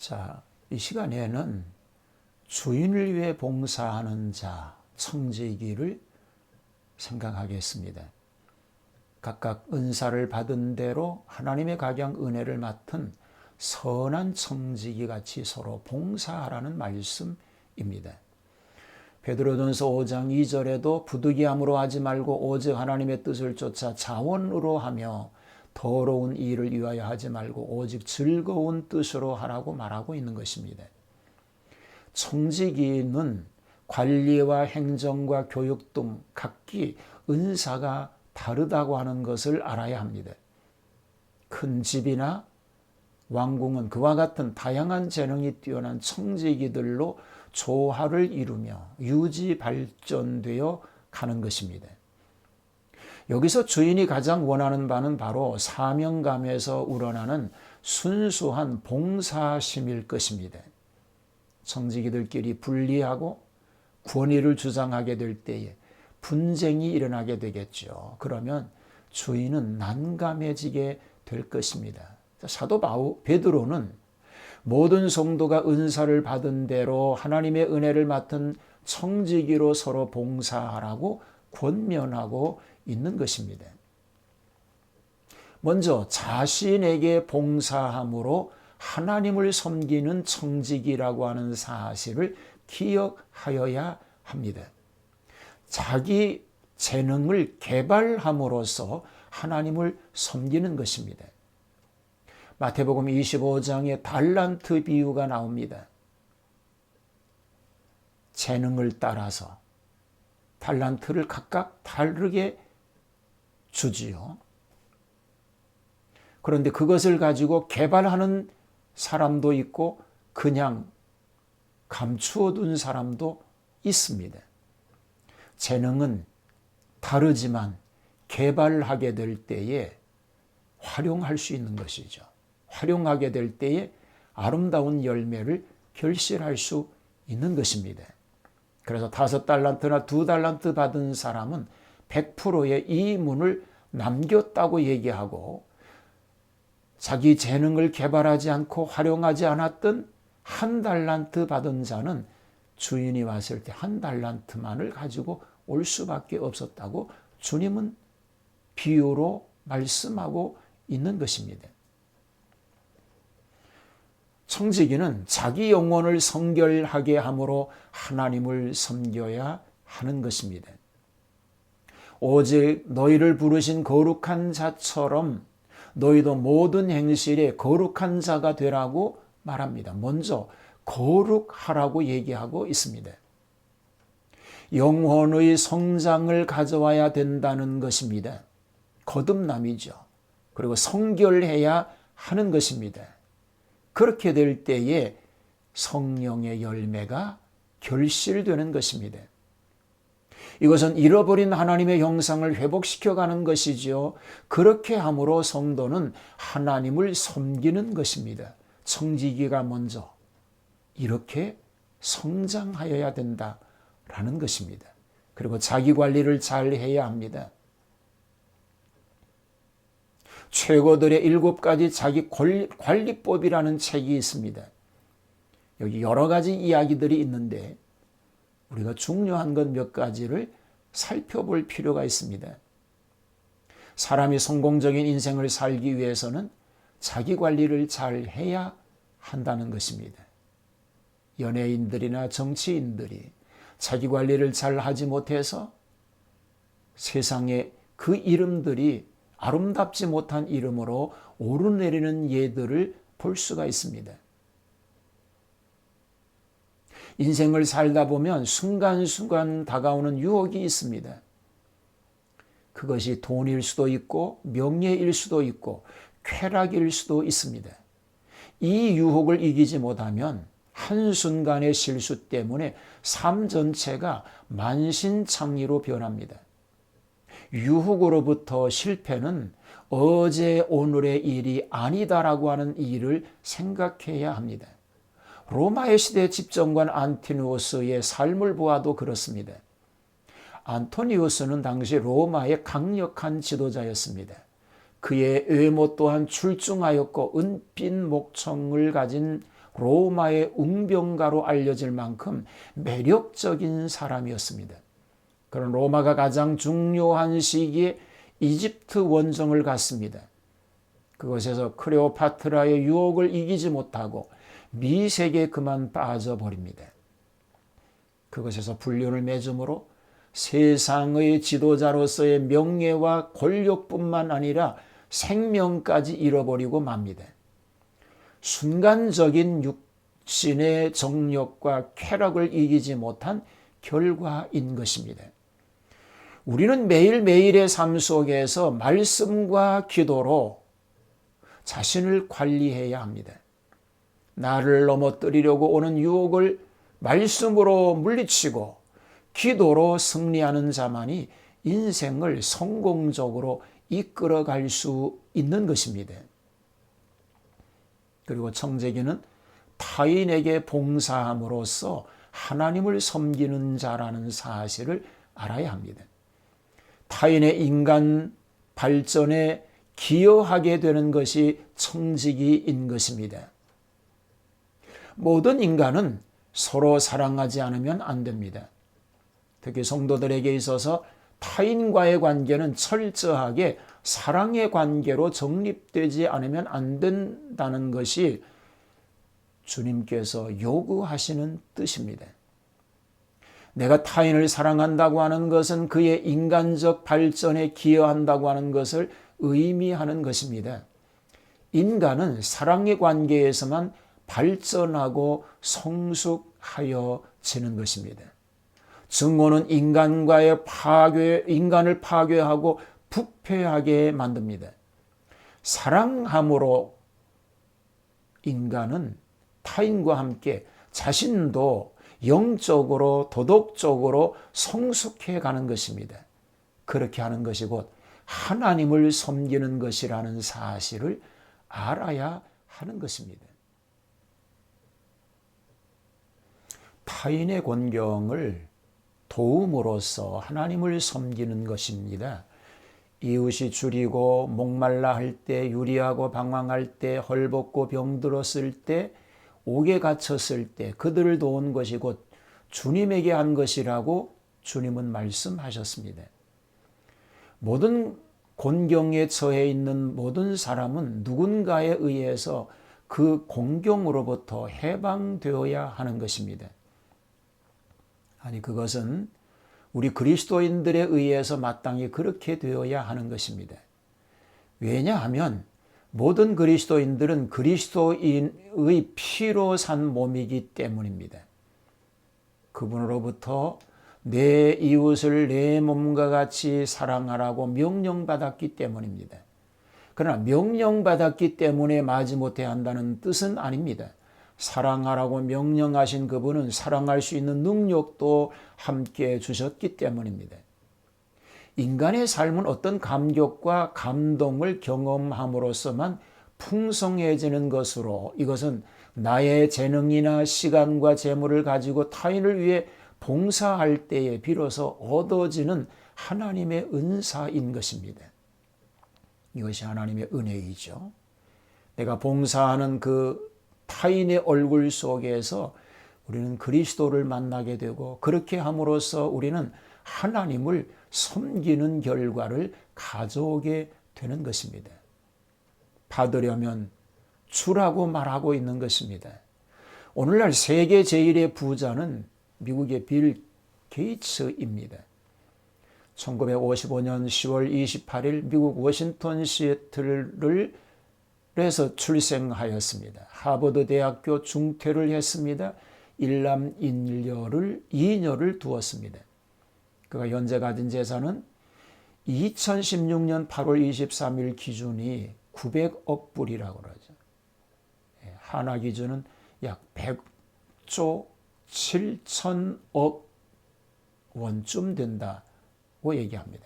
자, 이 시간에는 주인을 위해 봉사하는 자, 청지기를 생각하겠습니다. 각각 은사를 받은 대로 하나님의 각양 은혜를 맡은 선한 청지기 같이 서로 봉사하라는 말씀입니다. 베드로전서 5장 2절에도 부득이함으로 하지 말고 오직 하나님의 뜻을 쫓아 자원으로 하며 더러운 일을 위하여 하지 말고 오직 즐거운 뜻으로 하라고 말하고 있는 것입니다. 청지기는 관리와 행정과 교육 등 각기 은사가 다르다고 하는 것을 알아야 합니다. 큰 집이나 왕궁은 그와 같은 다양한 재능이 뛰어난 청지기들로 조화를 이루며 유지 발전되어 가는 것입니다. 여기서 주인이 가장 원하는 바는 바로 사명감에서 우러나는 순수한 봉사심일 것입니다. 청지기들끼리 분리하고 권위를 주장하게 될 때에 분쟁이 일어나게 되겠죠. 그러면 주인은 난감해지게 될 것입니다. 사도 베드로는 모든 성도가 은사를 받은 대로 하나님의 은혜를 맡은 청지기로 서로 봉사하라고 권면하고 있는 것입니다. 먼저 자신에게 봉사함으로 하나님을 섬기는 청지기라고 하는 사실을 기억하여야 합니다. 자기 재능을 개발함으로써 하나님을 섬기는 것입니다. 마태복음 25장에 달란트 비유가 나옵니다. 재능을 따라서 달란트를 각각 다르게 주지요. 그런데 그것을 가지고 개발하는 사람도 있고 그냥 감추어 둔 사람도 있습니다. 재능은 다르지만 개발하게 될 때에 활용할 수 있는 것이죠. 활용하게 될 때에 아름다운 열매를 결실할 수 있는 것입니다. 그래서 5달란트나 2달란트 받은 사람은 100%의 이문을 남겼다고 얘기하고, 자기 재능을 개발하지 않고 활용하지 않았던 1달란트 받은 자는 주인이 왔을 때 1달란트만을 가지고 올 수밖에 없었다고 주님은 비유로 말씀하고 있는 것입니다. 청지기는 자기 영혼을 성결하게 함으로 하나님을 섬겨야 하는 것입니다. 오직 너희를 부르신 거룩한 자처럼 너희도 모든 행실에 거룩한 자가 되라고 말합니다. 먼저 거룩하라고 얘기하고 있습니다. 영혼의 성장을 가져와야 된다는 것입니다. 거듭남이죠. 그리고 성결해야 하는 것입니다. 그렇게 될 때에 성령의 열매가 결실되는 것입니다. 이것은 잃어버린 하나님의 형상을 회복시켜가는 것이지요. 그렇게 함으로 성도는 하나님을 섬기는 것입니다. 청지기가 먼저 이렇게 성장하여야 된다라는 것입니다. 그리고 자기 관리를 잘 해야 합니다. 최고들의 7가지 자기 관리법이라는 책이 있습니다. 여기 여러 가지 이야기들이 있는데 우리가 중요한 것 몇 가지를 살펴볼 필요가 있습니다. 사람이 성공적인 인생을 살기 위해서는 자기 관리를 잘 해야 한다는 것입니다. 연예인들이나 정치인들이 자기 관리를 잘 하지 못해서 세상에 그 이름들이 아름답지 못한 이름으로 오르내리는 예들을 볼 수가 있습니다. 인생을 살다 보면 순간순간 다가오는 유혹이 있습니다. 그것이 돈일 수도 있고 명예일 수도 있고 쾌락일 수도 있습니다. 이 유혹을 이기지 못하면 한순간의 실수 때문에 삶 전체가 만신창이로 변합니다. 유혹으로부터 실패는 어제 오늘의 일이 아니다라고 하는 일을 생각해야 합니다. 로마의 시대 집정관 안토니우스의 삶을 보아도 그렇습니다. 안토니우스는 당시 로마의 강력한 지도자였습니다. 그의 외모 또한 출중하였고 은빛 목청을 가진 로마의 웅병가로 알려질 만큼 매력적인 사람이었습니다. 그런 로마가 가장 중요한 시기에 이집트 원정을 갔습니다. 그곳에서 클레오파트라의 유혹을 이기지 못하고 미색에 그만 빠져버립니다. 그것에서 불륜을 맺음으로 세상의 지도자로서의 명예와 권력뿐만 아니라 생명까지 잃어버리고 맙니다. 순간적인 육신의 정력과 쾌락을 이기지 못한 결과인 것입니다. 우리는 매일매일의 삶 속에서 말씀과 기도로 자신을 관리해야 합니다. 나를 넘어뜨리려고 오는 유혹을 말씀으로 물리치고 기도로 승리하는 자만이 인생을 성공적으로 이끌어갈 수 있는 것입니다. 그리고 청지기는 타인에게 봉사함으로써 하나님을 섬기는 자라는 사실을 알아야 합니다. 타인의 인간 발전에 기여하게 되는 것이 청지기인 것입니다. 모든 인간은 서로 사랑하지 않으면 안 됩니다. 특히 성도들에게 있어서 타인과의 관계는 철저하게 사랑의 관계로 정립되지 않으면 안 된다는 것이 주님께서 요구하시는 뜻입니다. 내가 타인을 사랑한다고 하는 것은 그의 인간적 발전에 기여한다고 하는 것을 의미하는 것입니다. 인간은 사랑의 관계에서만 발전하고 성숙하여지는 것입니다. 증오는 인간을 파괴하고 부패하게 만듭니다. 사랑함으로 인간은 타인과 함께 자신도 영적으로 도덕적으로 성숙해 가는 것입니다. 그렇게 하는 것이 곧 하나님을 섬기는 것이라는 사실을 알아야 하는 것입니다. 타인의 곤경을 도움으로써 하나님을 섬기는 것입니다. 이웃이 줄이고 목말라 할 때, 유리하고 방황할 때, 헐벗고 병들었을 때, 옥에 갇혔을 때 그들을 도운 것이 곧 주님에게 한 것이라고 주님은 말씀하셨습니다. 모든 곤경에 처해 있는 모든 사람은 누군가에 의해서 그 곤경으로부터 해방되어야 하는 것입니다. 아니, 그것은 우리 그리스도인들에 의해서 마땅히 그렇게 되어야 하는 것입니다. 왜냐하면 모든 그리스도인들은 그리스도인의 피로 산 몸이기 때문입니다. 그분으로부터 내 이웃을 내 몸과 같이 사랑하라고 명령받았기 때문입니다. 그러나 명령받았기 때문에 마지못해 한다는 뜻은 아닙니다. 사랑하라고 명령하신 그분은 사랑할 수 있는 능력도 함께 주셨기 때문입니다. 인간의 삶은 어떤 감격과 감동을 경험함으로써만 풍성해지는 것으로, 이것은 나의 재능이나 시간과 재물을 가지고 타인을 위해 봉사할 때에 비로소 얻어지는 하나님의 은사인 것입니다. 이것이 하나님의 은혜이죠. 내가 봉사하는 그 타인의 얼굴 속에서 우리는 그리스도를 만나게 되고, 그렇게 함으로써 우리는 하나님을 섬기는 결과를 가져오게 되는 것입니다. 받으려면 주라고 말하고 있는 것입니다. 오늘날 세계 제1의 부자는 미국의 빌 게이츠입니다. 1955년 10월 28일 미국 워싱턴 시애틀에서 출생하였습니다. 하버드 대학교 중퇴를 했습니다. 일남 이녀를 두었습니다. 그가 현재 가진 재산은 2016년 8월 23일 기준이 900억 불이라고 그러죠. 한화 기준은 약 100조 7천억 원쯤 된다고 얘기합니다.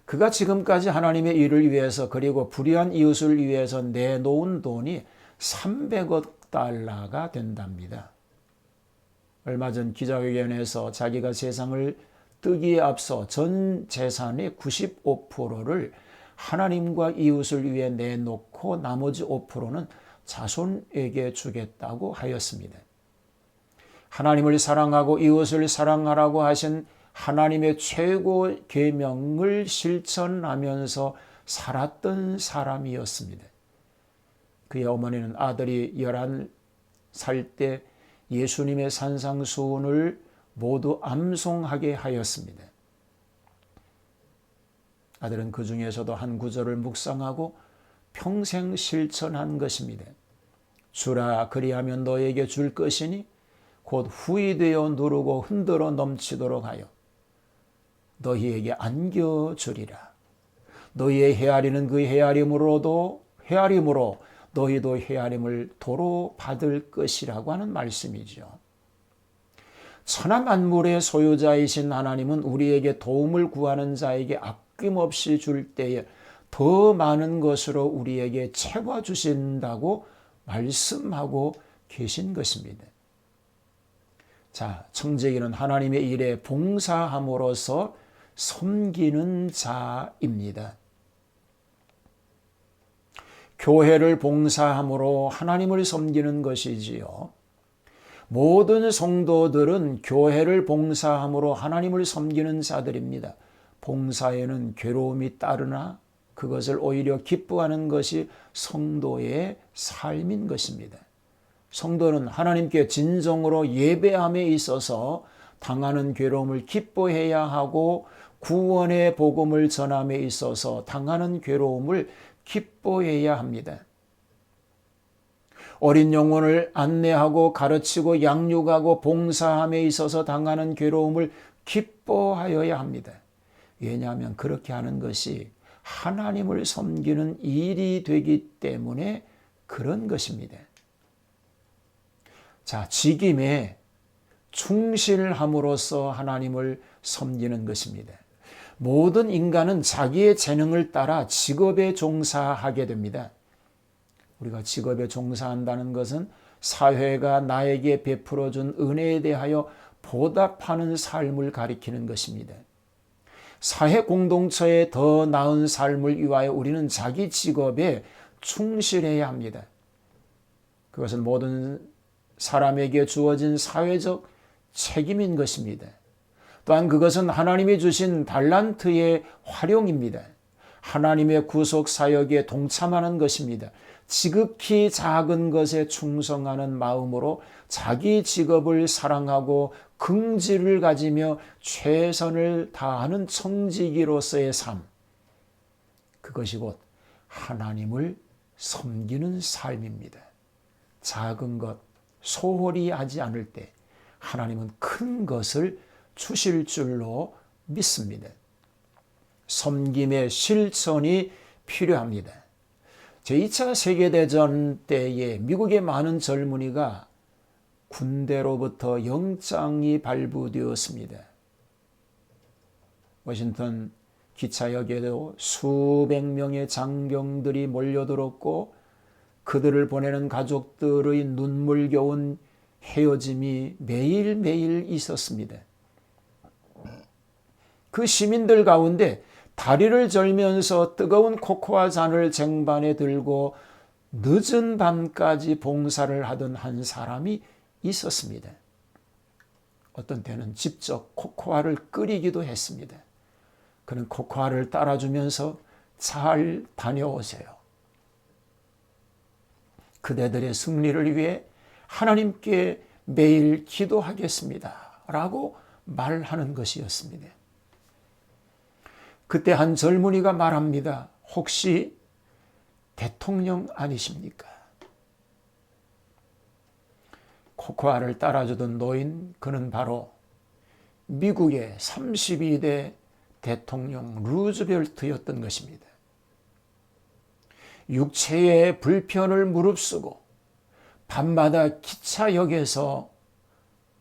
그가 지금까지 하나님의 일을 위해서, 그리고 불의한 이웃을 위해서 내놓은 돈이 300억 달러가 된답니다. 얼마 전 기자회견에서 자기가 세상을 뜨기에 앞서 전 재산의 95%를 하나님과 이웃을 위해 내놓고 나머지 5%는 자손에게 주겠다고 하였습니다. 하나님을 사랑하고 이웃을 사랑하라고 하신 하나님의 최고 계명을 실천하면서 살았던 사람이었습니다. 그의 어머니는 아들이 11살 때 예수님의 산상수훈을 모두 암송하게 하였습니다. 아들은 그 중에서도 한 구절을 묵상하고 평생 실천한 것입니다. 주라, 그리하면 너에게 줄 것이니 곧 후이되어 누르고 흔들어 넘치도록 하여 너희에게 안겨주리라. 너희의 헤아리는 그 헤아림으로 너희도 헤아림을 도로 받을 것이라고 하는 말씀이죠. 천하 만물의 소유자이신 하나님은 우리에게 도움을 구하는 자에게 아낌없이 줄 때에 더 많은 것으로 우리에게 채워주신다고 말씀하고 계신 것입니다. 자, 청지기는 하나님의 일에 봉사함으로써 섬기는 자입니다. 교회를 봉사함으로 하나님을 섬기는 것이지요. 모든 성도들은 교회를 봉사함으로 하나님을 섬기는 자들입니다. 봉사에는 괴로움이 따르나 그것을 오히려 기뻐하는 것이 성도의 삶인 것입니다. 성도는 하나님께 진정으로 예배함에 있어서 당하는 괴로움을 기뻐해야 하고 구원의 복음을 전함에 있어서 당하는 괴로움을 기뻐해야 합니다. 어린 영혼을 안내하고 가르치고 양육하고 봉사함에 있어서 당하는 괴로움을 기뻐하여야 합니다. 왜냐하면 그렇게 하는 것이 하나님을 섬기는 일이 되기 때문에 그런 것입니다. 자, 직임에 충실함으로써 하나님을 섬기는 것입니다. 모든 인간은 자기의 재능을 따라 직업에 종사하게 됩니다. 우리가 직업에 종사한다는 것은 사회가 나에게 베풀어준 은혜에 대하여 보답하는 삶을 가리키는 것입니다. 사회 공동체에 더 나은 삶을 위하여 우리는 자기 직업에 충실해야 합니다. 그것은 모든 사람에게 주어진 사회적 책임인 것입니다. 또한 그것은 하나님이 주신 달란트의 활용입니다. 하나님의 구속 사역에 동참하는 것입니다. 지극히 작은 것에 충성하는 마음으로 자기 직업을 사랑하고 긍지를 가지며 최선을 다하는 청지기로서의 삶. 그것이 곧 하나님을 섬기는 삶입니다. 작은 것, 소홀히 하지 않을 때 하나님은 큰 것을 주실 줄로 믿습니다. 섬김의 실천이 필요합니다. 제2차 세계대전 때에 미국의 많은 젊은이가 군대로부터 영장이 발부되었습니다. 워싱턴 기차역에도 수백 명의 장병들이 몰려들었고 그들을 보내는 가족들의 눈물겨운 헤어짐이 매일매일 있었습니다. 그 시민들 가운데 다리를 절면서 뜨거운 코코아 잔을 쟁반에 들고 늦은 밤까지 봉사를 하던 한 사람이 있었습니다. 어떤 때는 직접 코코아를 끓이기도 했습니다. 그는 코코아를 따라주면서 잘 다녀오세요. 그대들의 승리를 위해 하나님께 매일 기도하겠습니다. 라고 말하는 것이었습니다. 그때 한 젊은이가 말합니다. 혹시 대통령 아니십니까? 코코아를 따라주던 노인, 그는 바로 미국의 32대 대통령 루즈벨트였던 것입니다. 육체의 불편을 무릅쓰고 밤마다 기차역에서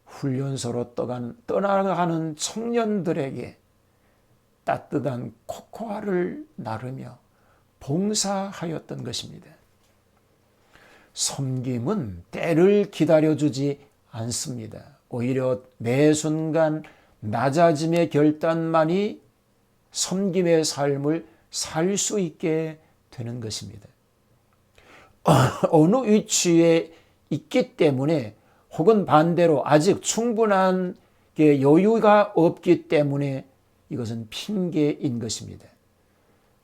훈련소로 떠나가는 청년들에게 따뜻한 코코아를 나르며 봉사하였던 것입니다. 섬김은 때를 기다려주지 않습니다. 오히려 매 순간 낮아짐의 결단만이 섬김의 삶을 살 수 있게 되는 것입니다. 어느 위치에 있기 때문에 혹은 반대로 아직 충분한 여유가 없기 때문에 이것은 핑계인 것입니다.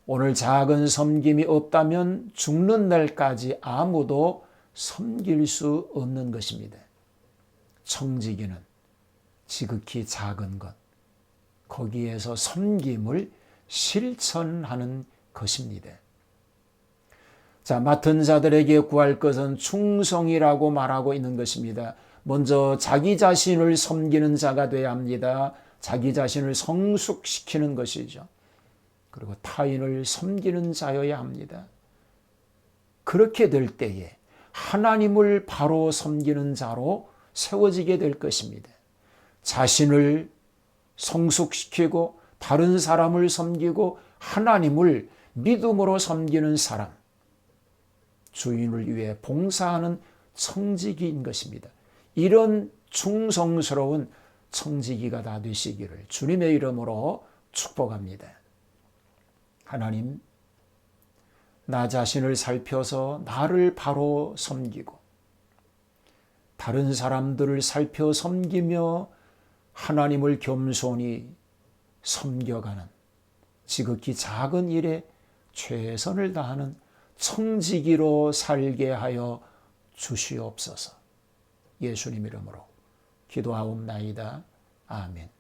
오늘 작은 섬김이 없다면 죽는 날까지 아무도 섬길 수 없는 것입니다. 청지기는 지극히 작은 것, 거기에서 섬김을 실천하는 것입니다. 자, 맡은 자들에게 구할 것은 충성이라고 말하고 있는 것입니다. 먼저 자기 자신을 섬기는 자가 되어야 합니다. 자기 자신을 성숙시키는 것이죠. 그리고 타인을 섬기는 자여야 합니다. 그렇게 될 때에 하나님을 바로 섬기는 자로 세워지게 될 것입니다. 자신을 성숙시키고 다른 사람을 섬기고 하나님을 믿음으로 섬기는 사람, 주인을 위해 봉사하는 청지기인 것입니다. 이런 충성스러운 청지기가 다 되시기를 주님의 이름으로 축복합니다. 하나님, 나 자신을 살펴서 나를 바로 섬기고 다른 사람들을 살펴 섬기며 하나님을 겸손히 섬겨가는 지극히 작은 일에 최선을 다하는 청지기로 살게 하여 주시옵소서. 예수님 이름으로 기도하옵나이다. 아멘.